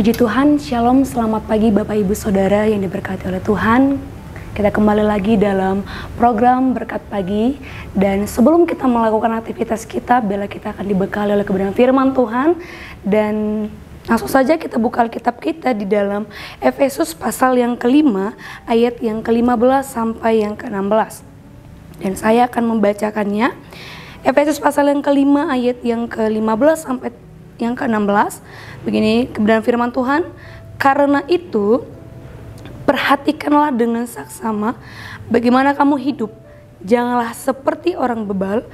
Puji Tuhan, Shalom, selamat pagi Bapak Ibu Saudara yang diberkati oleh Tuhan. Kita kembali lagi dalam program Berkat Pagi. Dan sebelum kita melakukan aktivitas kita, bila kita akan dibekali oleh kebenaran firman Tuhan. Dan langsung saja kita buka Alkitab kita di dalam Efesus pasal yang kelima, ayat yang ke-15 sampai yang ke-16. Dan saya akan membacakannya. Efesus pasal yang kelima, ayat yang ke-15 sampai yang ke-16. Begini kebenaran firman Tuhan, karena itu perhatikanlah dengan saksama bagaimana kamu hidup. Janganlah seperti orang bebal,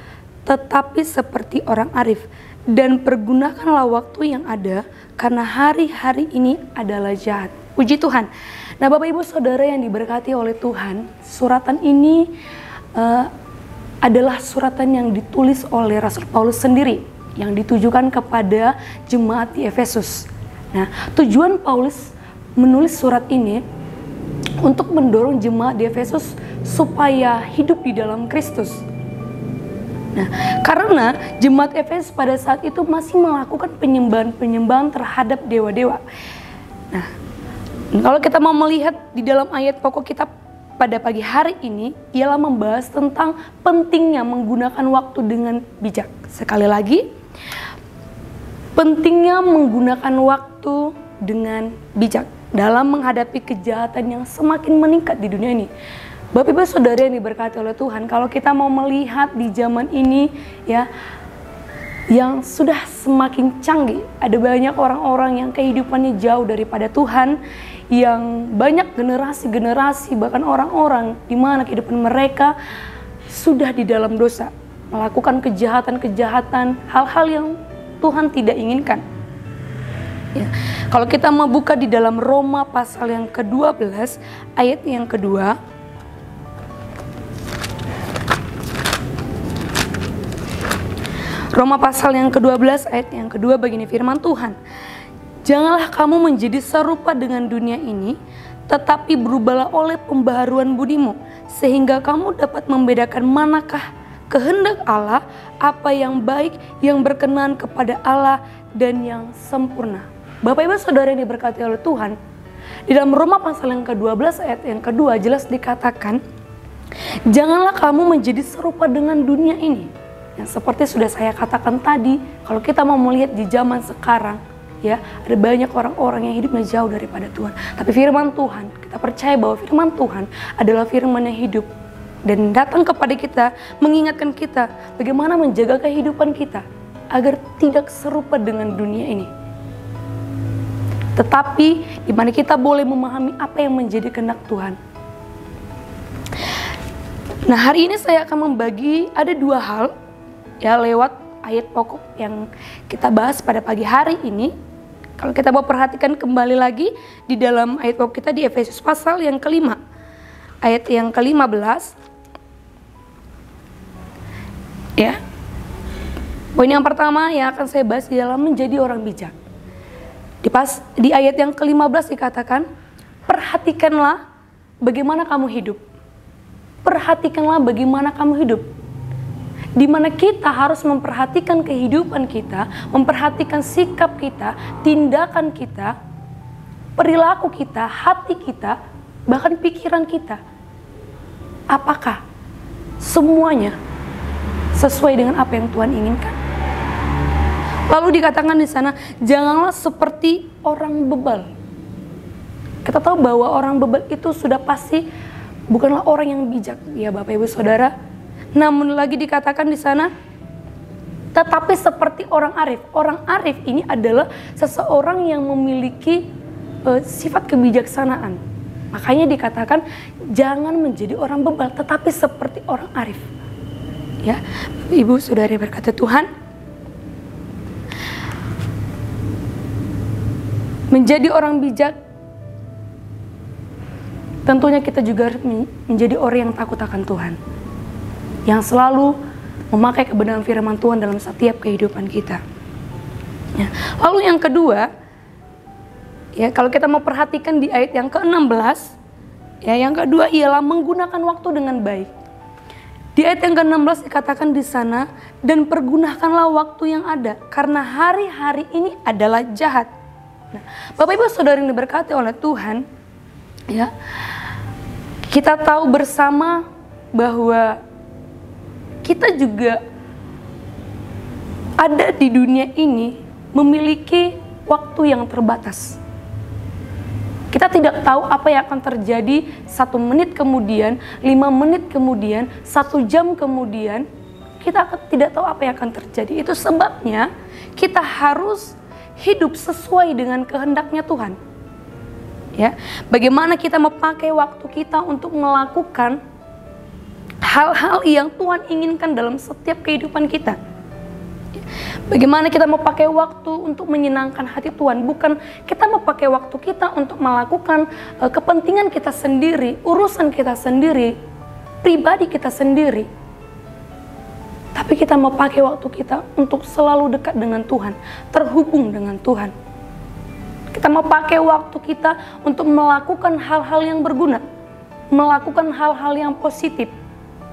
tetapi seperti orang arif. Dan pergunakanlah waktu yang ada, karena hari-hari ini adalah jahat. Puji Tuhan. Nah Bapak Ibu Saudara yang diberkati oleh Tuhan, suratan ini adalah suratan yang ditulis oleh Rasul Paulus sendiri, yang ditujukan kepada jemaat di Efesus. Nah, tujuan Paulus menulis surat ini untuk mendorong jemaat di Efesus supaya hidup di dalam Kristus. Nah, karena jemaat Efesus pada saat itu masih melakukan penyembahan terhadap dewa-dewa. Nah, kalau kita mau melihat di dalam ayat pokok kita pada pagi hari ini, ialah membahas tentang pentingnya menggunakan waktu dengan bijak. Sekali lagi, pentingnya menggunakan waktu dengan bijak dalam menghadapi kejahatan yang semakin meningkat di dunia ini. Bapak Ibu Saudara yang diberkati oleh Tuhan, kalau kita mau melihat di zaman ini ya, yang sudah semakin canggih, ada banyak orang-orang yang kehidupannya jauh daripada Tuhan, yang banyak generasi-generasi bahkan orang-orang di mana kehidupan mereka sudah di dalam dosa, melakukan kejahatan-kejahatan, hal-hal yang Tuhan tidak inginkan. Ya. Kalau kita mau buka di dalam Roma pasal yang ke-12 ayat yang kedua. Roma pasal yang ke-12 ayat yang kedua, begini firman Tuhan. Janganlah kamu menjadi serupa dengan dunia ini, tetapi berubahlah oleh pembaharuan budimu, sehingga kamu dapat membedakan manakah kehendak Allah, apa yang baik, yang berkenan kepada Allah, dan yang sempurna. Bapak Ibu Saudara yang diberkati oleh Tuhan, di dalam Roma pasal yang ke-12 ayat yang kedua jelas dikatakan, janganlah kamu menjadi serupa dengan dunia ini. Yang seperti sudah saya katakan tadi, kalau kita mau melihat di zaman sekarang, ya, ada banyak orang-orang yang hidupnya jauh daripada Tuhan. Tapi firman Tuhan, kita percaya bahwa firman Tuhan adalah firman yang hidup dan datang kepada kita, mengingatkan kita bagaimana menjaga kehidupan kita agar tidak serupa dengan dunia ini. Tetapi di mana kita boleh memahami apa yang menjadi kehendak Tuhan. Nah, hari ini saya akan membagi ada dua hal ya lewat ayat pokok yang kita bahas pada pagi hari ini. Kalau kita mau perhatikan kembali lagi di dalam ayat pokok kita di Efesus pasal yang kelima, ayat yang ke-15. Ya. Poin yang pertama yang akan saya bahas di dalam menjadi orang bijak. Di ayat yang ke-15 dikatakan, perhatikanlah bagaimana kamu hidup. Perhatikanlah bagaimana kamu hidup. Di mana kita harus memperhatikan kehidupan kita, memperhatikan sikap kita, tindakan kita, perilaku kita, hati kita, bahkan pikiran kita. Apakah semuanya sesuai dengan apa yang Tuhan inginkan? Lalu dikatakan di sana, janganlah seperti orang bebal. Kita tahu bahwa orang bebal itu sudah pasti bukanlah orang yang bijak, ya Bapak Ibu Saudara. Namun lagi dikatakan di sana, tetapi seperti orang arif. Orang arif ini adalah seseorang yang memiliki sifat kebijaksanaan. Makanya dikatakan jangan menjadi orang bebal, tetapi seperti orang arif. Ya, Ibu Saudara berkata Tuhan, menjadi orang bijak, tentunya kita juga harus menjadi orang yang takut akan Tuhan, yang selalu memakai kebenaran firman Tuhan dalam setiap kehidupan kita. Ya. Lalu yang kedua, ya kalau kita mau perhatikan di ayat yang ke-16, ya yang kedua ialah menggunakan waktu dengan baik. Di ayat yang ke-16 dikatakan di sana, dan pergunakanlah waktu yang ada, karena hari-hari ini adalah jahat. Nah, Bapak Ibu Saudara yang diberkati oleh Tuhan, ya, kita tahu bersama bahwa kita juga ada di dunia ini memiliki waktu yang terbatas. Kita tidak tahu apa yang akan terjadi 1 menit kemudian, 5 menit kemudian, 1 jam kemudian. Kita tidak tahu apa yang akan terjadi. Itu sebabnya kita harus hidup sesuai dengan kehendaknya Tuhan. Ya, bagaimana kita memakai waktu kita untuk melakukan hal-hal yang Tuhan inginkan dalam setiap kehidupan kita. Bagaimana kita mau pakai waktu untuk menyenangkan hati Tuhan. Bukan kita mau pakai waktu kita untuk melakukan kepentingan kita sendiri, urusan kita sendiri, pribadi kita sendiri. Tapi kita mau pakai waktu kita untuk selalu dekat dengan Tuhan, terhubung dengan Tuhan. Kita mau pakai waktu kita untuk melakukan hal-hal yang berguna, melakukan hal-hal yang positif.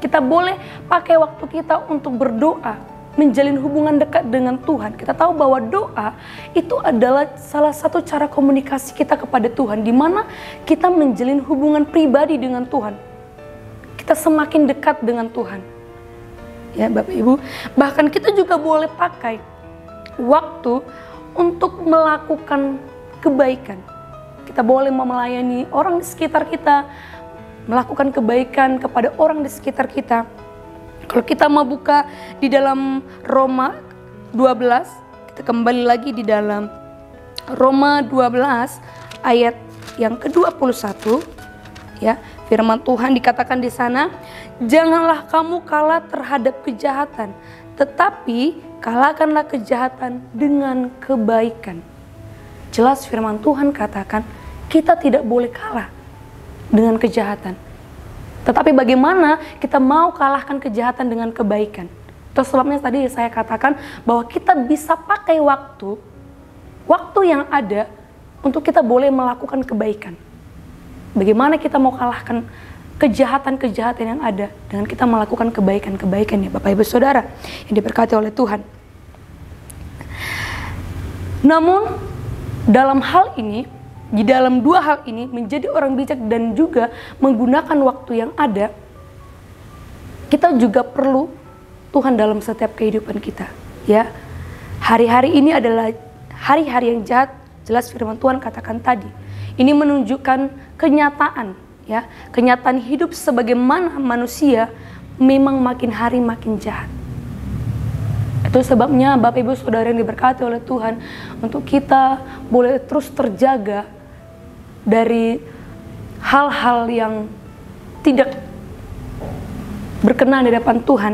Kita boleh pakai waktu kita untuk berdoa, menjalin hubungan dekat dengan Tuhan. Kita tahu bahwa doa itu adalah salah satu cara komunikasi kita kepada Tuhan, di mana kita menjalin hubungan pribadi dengan Tuhan. Kita semakin dekat dengan Tuhan. Ya Bapak Ibu, bahkan kita juga boleh pakai waktu untuk melakukan kebaikan. Kita boleh melayani orang di sekitar kita, melakukan kebaikan kepada orang di sekitar kita. Kalau kita mau buka di dalam Roma 12, kita kembali lagi di dalam Roma 12 ayat yang ke-21, ya. Firman Tuhan dikatakan di sana, janganlah kamu kalah terhadap kejahatan, tetapi kalahkanlah kejahatan dengan kebaikan. Jelas firman Tuhan katakan, kita tidak boleh kalah dengan kejahatan. Tetapi bagaimana kita mau kalahkan kejahatan dengan kebaikan? Itu sebabnya tadi saya katakan bahwa kita bisa pakai waktu yang ada untuk kita boleh melakukan kebaikan. Bagaimana kita mau kalahkan kejahatan-kejahatan yang ada dengan kita melakukan kebaikan-kebaikan, ya Bapak Ibu Saudara yang diberkati oleh Tuhan. Namun dalam hal ini, di dalam dua hal ini, menjadi orang bijak dan juga menggunakan waktu yang ada, kita juga perlu Tuhan dalam setiap kehidupan kita. Ya, hari-hari ini adalah hari-hari yang jahat, jelas firman Tuhan katakan tadi. Ini menunjukkan kenyataan, ya, kenyataan hidup sebagaimana manusia memang makin hari makin jahat. Itu sebabnya Bapak Ibu Saudara yang diberkati oleh Tuhan, untuk kita boleh terus terjaga dari hal-hal yang tidak berkenan di hadapan Tuhan.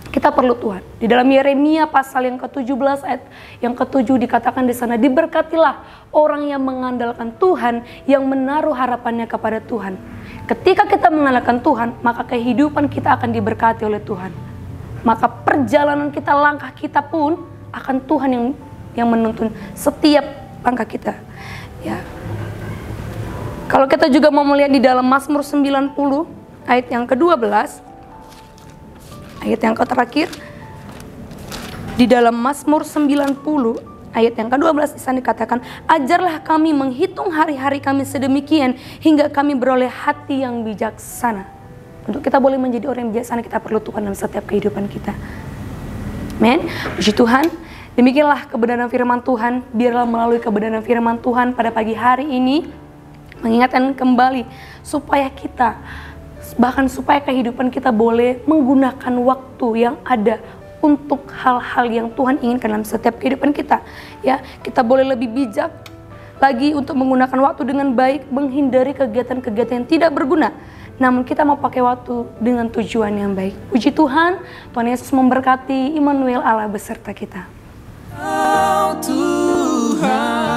Kita perlu Tuhan. Di dalam Yeremia pasal yang ke-17 ayat yang ke-7 dikatakan di sana, diberkatilah orang yang mengandalkan Tuhan, yang menaruh harapannya kepada Tuhan. Ketika kita mengandalkan Tuhan, maka kehidupan kita akan diberkati oleh Tuhan. Maka perjalanan kita, langkah kita pun akan Tuhan yang menuntun setiap langkah kita. Ya. Kalau kita juga mau melihat di dalam Mazmur 90 ayat yang ke-12, ayat yang terakhir, di dalam Mazmur 90 ayat yang ke-12 di sana dikatakan, ajarlah kami menghitung hari-hari kami sedemikian hingga kami beroleh hati yang bijaksana. Untuk kita boleh menjadi orang yang bijaksana, kita perlu Tuhan dalam setiap kehidupan kita. Amen. Puji Tuhan. Demikianlah kebenaran firman Tuhan. Biarlah melalui kebenaran firman Tuhan pada pagi hari ini mengingatkan kembali supaya kita, bahkan supaya kehidupan kita boleh menggunakan waktu yang ada untuk hal-hal yang Tuhan inginkan dalam setiap kehidupan kita. Ya, kita boleh lebih bijak lagi untuk menggunakan waktu dengan baik, menghindari kegiatan-kegiatan yang tidak berguna. Namun kita mau pakai waktu dengan tujuan yang baik. Puji Tuhan, Tuhan Yesus memberkati. Immanuel, Allah beserta kita. Oh, Tuhan.